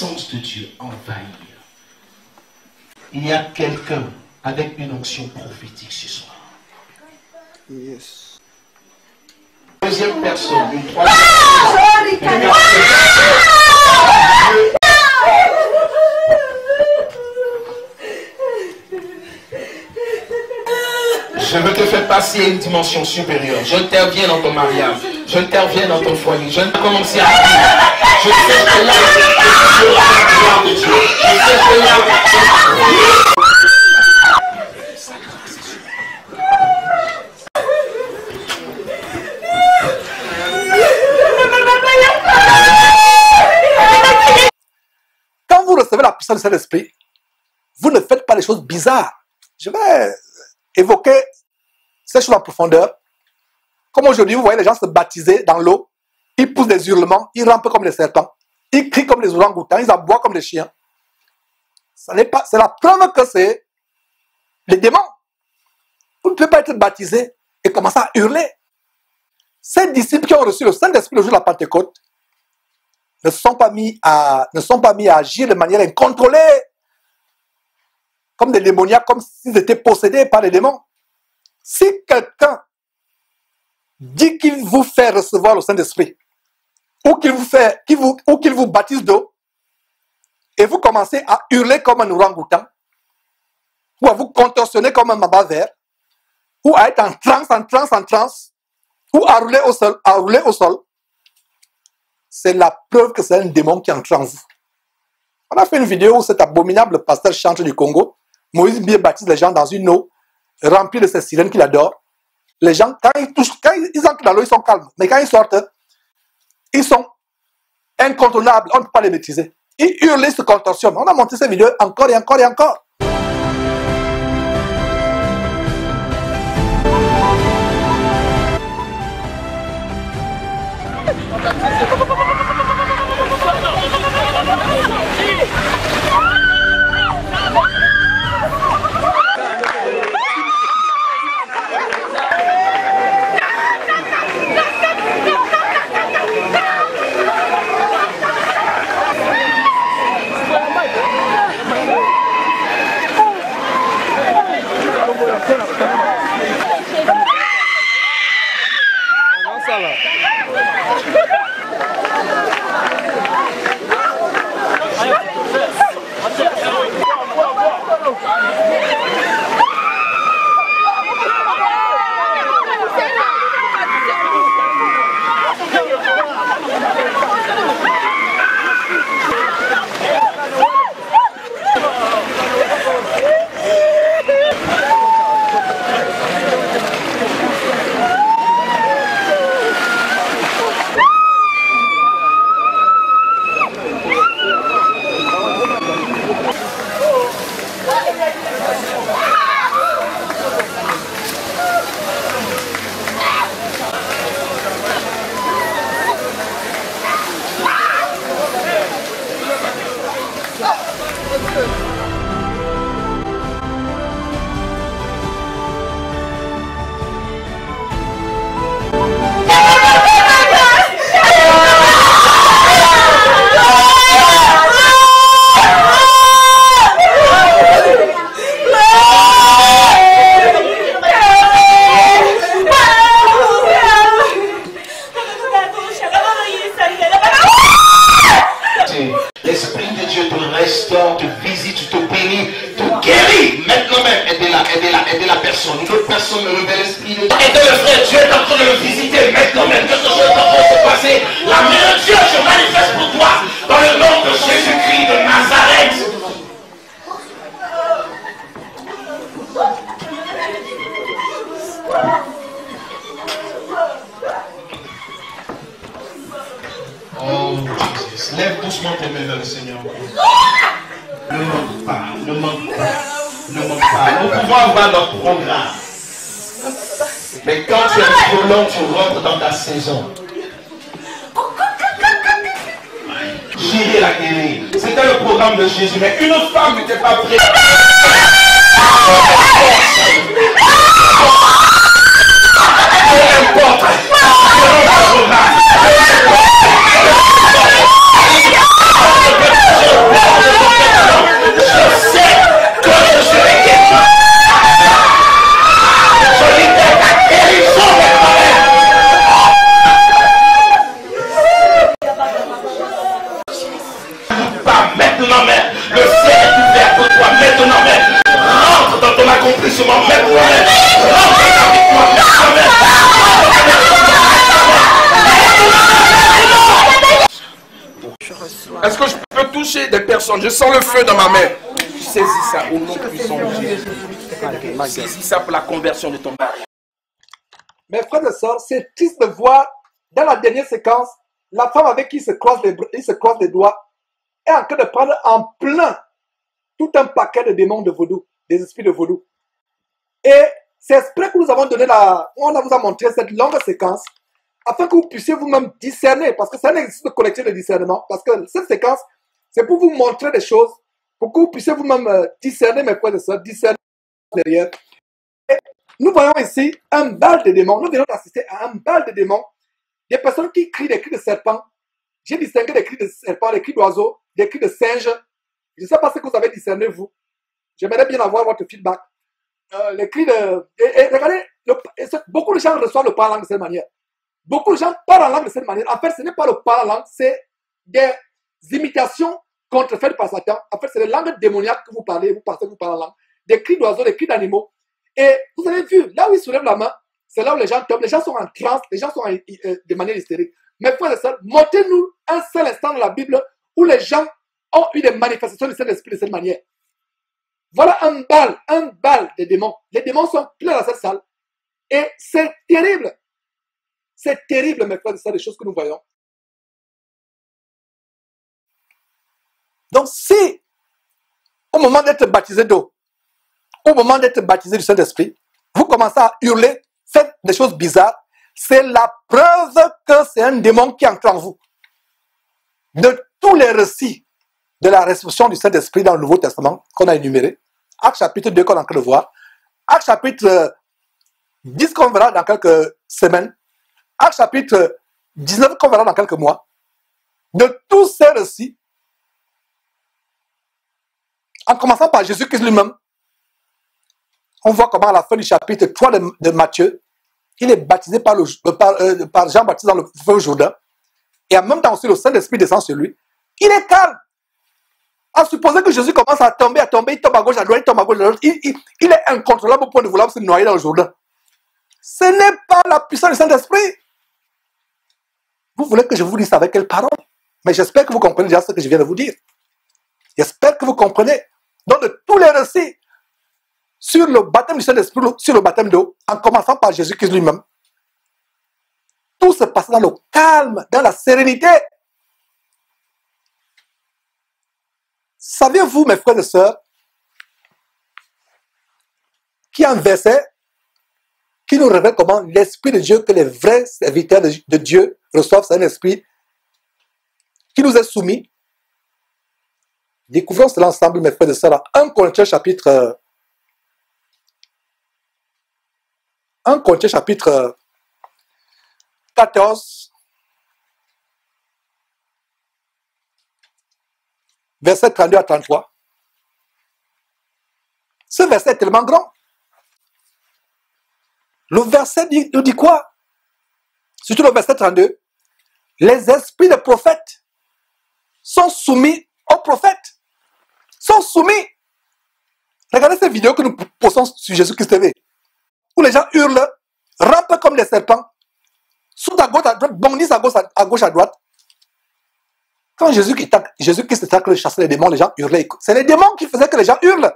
de Dieu envahir. Il y a quelqu'un avec une onction prophétique ce soir. Yes. Deuxième personne, une troisième personne. Je veux te faire passer à une dimension supérieure. J'interviens dans ton mariage. J'interviens dans ton foyer. Je ne commence à dire. Je sais que là, tu seras la gloire de Dieu. Je sais que là, quand vous recevez la puissance du Saint-Esprit, vous ne faites pas les choses bizarres. Je vais évoquer ces choses en profondeur. Comme aujourd'hui, vous voyez les gens se baptiser dans l'eau. Ils poussent des hurlements, ils rampent comme les serpents, ils crient comme les orang-outans, ils aboient comme les chiens. C'est la preuve que c'est les démons. Vous ne pouvez pas être baptisé et commencer à hurler. Ces disciples qui ont reçu le Saint-Esprit le jour de la Pentecôte ne sont pas mis à agir de manière incontrôlée, comme des démoniaques, comme s'ils étaient possédés par les démons. Si quelqu'un dit qu'il vous fait recevoir le Saint-Esprit, ou qu'il vous baptise d'eau, et vous commencez à hurler comme un orang-outan, ou à vous contorsionner comme un mamba vert, ou à être en transe, ou à rouler au sol, c'est la preuve que c'est un démon qui entre en vous. On a fait une vidéo où cet abominable pasteur chante du Congo. Moïse bien baptise les gens dans une eau remplie de ces sirènes qu'il adore. Les gens, quand ils entrent dans l'eau, ils sont calmes. Mais quand ils sortent, ils sont incontournables. On ne peut pas les maîtriser. Ils hurlent, ils se contorsionnent. On a monté ces vidéos encore et encore et encore. Lève doucement tes mains vers le Seigneur. Ne manque pas, ne manque pas, ne manque pas. Nous pouvons avoir notre programme. Mais quand tu es trop long, tu rentres dans ta saison. J'irai la guérir. C'était le programme de Jésus, mais une femme n'était pas prête. Peu importe. maintenant même. Le ciel est ouvert pour toi maintenant même. Rentre dans ton accomplissement maintenant même. Rentre dans ta victoire maintenant même. Est-ce que je peux toucher des personnes? Je sens le feu dans ma main. Saisis ça au nom puissant de Jésus. Saisis ça pour la conversion de ton mari. Mes frères et sœurs, c'est triste de voir dans la dernière séquence, la femme avec qui il se croise les doigts est en train de prendre en plein tout un paquet de démons de vaudou, des esprits de vaudou. Et c'est exprès que nous avons donné on vous a montré cette longue séquence afin que vous puissiez vous-même discerner, parce que c'est un exercice de collectif de discernement, parce que cette séquence, c'est pour vous montrer des choses, pour que vous puissiez vous-même discerner, mes frères et sœurs, discerner derrière. Et nous voyons ici un bal de démons. Nous venons d'assister à un bal de démons, des personnes qui crient des cris de serpent. J'ai distingué des cris de serpent, des cris d'oiseaux, des cris de singes. Je ne sais pas ce que vous avez discerné, vous. J'aimerais bien avoir votre feedback. Les cris de... Et regardez, beaucoup de gens reçoivent le parlant de cette manière. Beaucoup de gens parlent en langue de cette manière. En fait, ce n'est pas le parlant en langue, c'est des imitations contrefaites par Satan. En fait, c'est les langues démoniaques que vous parlez, vous pensez que vous parlez en langue. Des cris d'oiseaux, des cris d'animaux. Et vous avez vu, là où ils soulèvent la main, c'est là où les gens tombent. Les gens sont en transe, les gens sont de manière hystérique. Mais frères et sœurs, montrez-nous un seul instant dans la Bible où les gens ont eu des manifestations du Saint-Esprit de cette manière. Voilà un bal des démons. Les démons sont pleins dans cette salle. Et c'est terrible. C'est terrible, mes frères et sœurs, les choses que nous voyons. Donc, si, au moment d'être baptisé d'eau, au moment d'être baptisé du Saint-Esprit, vous commencez à hurler, faites des choses bizarres, c'est la preuve que c'est un démon qui entre en vous. De tous les récits de la réception du Saint-Esprit dans le Nouveau Testament qu'on a énuméré, Actes chapitre 2 qu'on est en train de voir, Actes chapitre 10 qu'on verra dans quelques semaines, Actes chapitre 19 qu'on verra dans quelques mois, de tous ces récits, en commençant par Jésus-Christ lui-même, on voit comment à la fin du chapitre 3 de Matthieu, il est baptisé par Jean-Baptiste dans le feu Jourdain, et en même temps aussi le Saint-Esprit descend sur lui. Il est calme. À supposer que Jésus commence à tomber, il tombe à gauche, à droite, il tombe à gauche, à droite, il est incontrôlable au point de vouloir se noyer dans le Jourdain. Ce n'est pas la puissance du Saint-Esprit. Vous voulez que je vous dise avec quelle parole? Mais j'espère que vous comprenez déjà ce que je viens de vous dire. J'espère que vous comprenez. Donc, de tous les récits sur le baptême du Saint-Esprit, sur le baptême d'eau, en commençant par Jésus-Christ lui-même, tout se passe dans le calme, dans la sérénité. Savez-vous, mes frères et sœurs, qu'il y a un verset qui nous révèle comment l'Esprit de Dieu, que les vrais serviteurs de Dieu reçoivent, c'est un esprit qui nous est soumis. Découvrons cela ensemble, mes frères et sœurs, à 1 Corinthiens chapitre 14, verset 32 à 33. Ce verset est tellement grand. Le verset nous dit quoi? Surtout le verset 32. Les esprits des prophètes sont soumis aux prophètes. Sont soumis. Regardez cette vidéo que nous postons sur Jésus-Christ TV, où les gens hurlent, rampent comme des serpents, sautent à gauche, à droite, bondissent à gauche, à droite. Quand Jésus-Christ était en train de chasser les démons, les gens hurlaient. C'est les démons qui faisaient que les gens hurlent.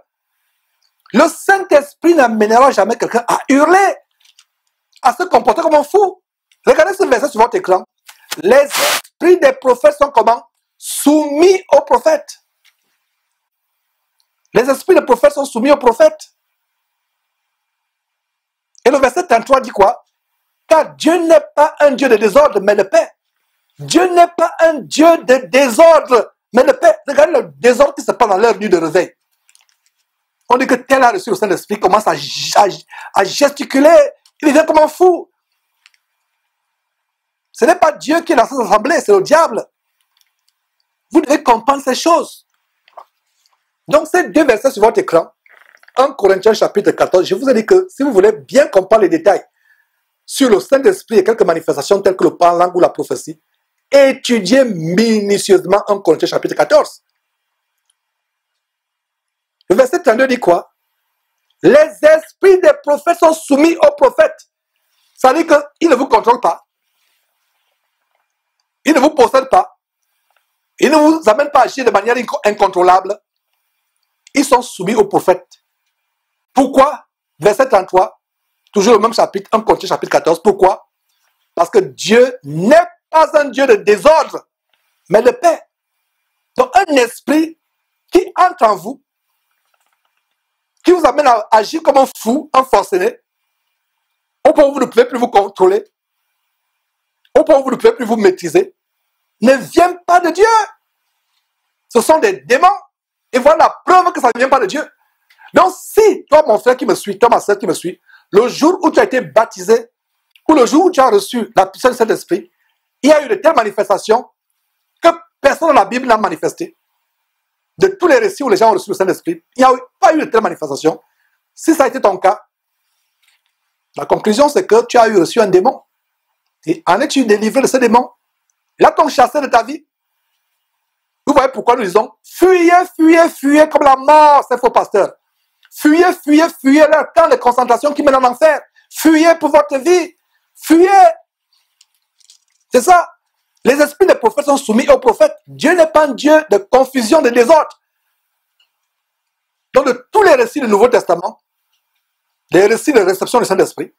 Le Saint-Esprit n'amènera jamais quelqu'un à hurler, à se comporter comme un fou. Regardez ce verset sur votre écran. Les esprits des prophètes sont comment? Soumis aux prophètes. Les esprits des prophètes sont soumis aux prophètes. Et le verset 33 dit quoi? Car Dieu n'est pas un Dieu de désordre, mais de paix. Dieu n'est pas un Dieu de désordre, mais de paix. Regardez le désordre qui se passe dans leur nuit de réveil. On dit que tel a reçu le Saint-Esprit, commence à gesticuler. Il devient comme un fou. Ce n'est pas Dieu qui est dans cette assemblée, c'est le diable. Vous devez comprendre ces choses. Donc, ces deux versets sur votre écran, 1 Corinthiens chapitre 14, je vous ai dit que si vous voulez bien comprendre les détails sur le Saint-Esprit et quelques manifestations telles que le parlant ou la prophétie, étudiez minutieusement 1 Corinthiens chapitre 14. Le verset 32 dit quoi? Les esprits des prophètes sont soumis aux prophètes. Ça veut dire qu'ils ne vous contrôlent pas. Ils ne vous possèdent pas. Ils ne vous amènent pas à agir de manière incontrôlable. Ils sont soumis aux prophètes. Pourquoi? Verset 33, toujours le même chapitre, 1 Corinthiens chapitre 14. Pourquoi? Parce que Dieu n'est pas un Dieu de désordre, mais de paix. Donc un esprit qui entre en vous, qui vous amène à agir comme un fou, un forcené, au point où vous ne pouvez plus vous contrôler, au point où vous ne pouvez plus vous maîtriser, ne vient pas de Dieu. Ce sont des démons. Et voilà la preuve que ça ne vient pas de Dieu. Donc si, toi mon frère qui me suit, toi ma soeur qui me suit, le jour où tu as été baptisé, ou le jour où tu as reçu la puissance de Saint-Esprit, il y a eu de telles manifestations que personne dans la Bible n'a manifesté. De tous les récits où les gens ont reçu le Saint-Esprit, il n'y a pas eu de telles manifestations. Si ça a été ton cas, la conclusion c'est que tu as eu reçu un démon. Et en es-tu délivré de ce démon? L'a-t-on chassé de ta vie? Vous voyez pourquoi nous disons fuyez, fuyez, fuyez comme la mort, ces faux pasteurs. Fuyez, fuyez, fuyez leur camp de concentration qui mène en enfer. Fuyez pour votre vie. Fuyez. C'est ça. Les esprits des prophètes sont soumis aux prophètes. Dieu n'est pas un Dieu de confusion, de désordre. Donc de tous les récits du Nouveau Testament, les récits de réception du Saint-Esprit,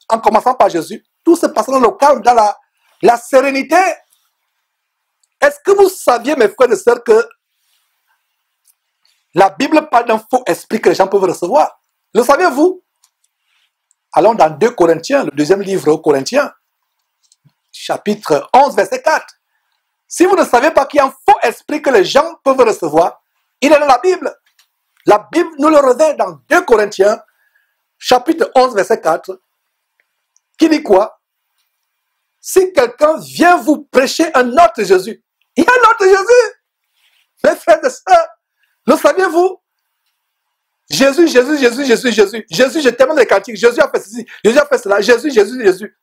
en commençant par Jésus, tout se passe dans le calme, dans la sérénité. Est-ce que vous saviez, mes frères et sœurs, que la Bible parle d'un faux esprit que les gens peuvent recevoir? Le saviez-vous? Allons dans 2 Corinthiens, le deuxième livre aux Corinthiens, chapitre 11, verset 4. Si vous ne savez pas qu'il y a un faux esprit que les gens peuvent recevoir, il est dans la Bible. La Bible nous le révèle dans 2 Corinthiens, chapitre 11, verset 4, qui dit quoi? Si quelqu'un vient vous prêcher un autre Jésus, il y a un autre Jésus. Mes frères et sœurs, le saviez-vous? Jésus, Jésus, Jésus, Jésus, Jésus. Jésus, je t'aime dans les cantiques. Jésus a fait ceci, Jésus a fait cela. Jésus, Jésus, Jésus.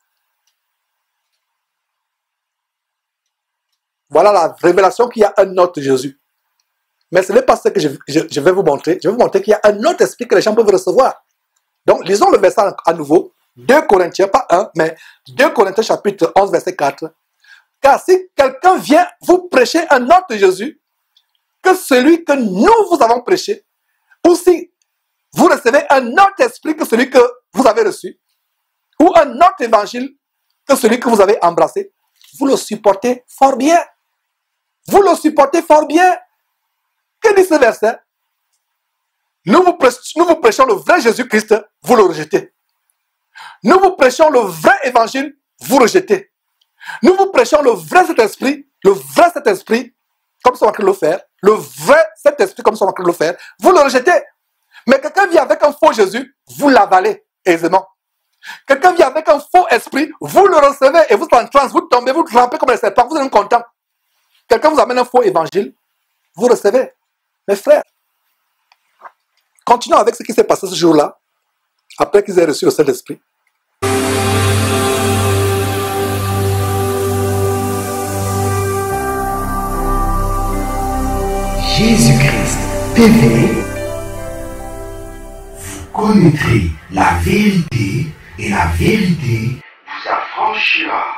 Voilà la révélation qu'il y a un autre Jésus. Mais ce n'est pas ce que je vais vous montrer. Je vais vous montrer qu'il y a un autre esprit que les gens peuvent recevoir. Donc, lisons le verset à nouveau. 2 Corinthiens, pas 1, mais 2 Corinthiens chapitre 11, verset 4. Car si quelqu'un vient vous prêcher un autre Jésus que celui que nous vous avons prêché, ou si vous recevez un autre esprit que celui que vous avez reçu, ou un autre évangile que celui que vous avez embrassé, vous le supportez fort bien. Vous le supportez fort bien. Que dit ce verset? Nous vous prêchons le vrai Jésus-Christ, vous le rejetez. Nous vous prêchons le vrai évangile, vous rejetez. Nous vous prêchons le vrai Saint-Esprit, comme ça on va le faire, le vrai Saint-Esprit, comme ça on va le faire, vous le rejetez. Mais quelqu'un vient avec un faux Jésus, vous l'avalez aisément. Quelqu'un vient avec un faux esprit, vous le recevez et vous êtes en transe, vous tombez, vous trempez comme les serpents, vous êtes content. Quelqu'un vous amène un faux évangile, vous recevez. Mes frères, continuons avec ce qui s'est passé ce jour-là, après qu'ils aient reçu le Saint-Esprit. Jésus-Christ TV, vous connaîtrez la vérité et la vérité vous affranchira.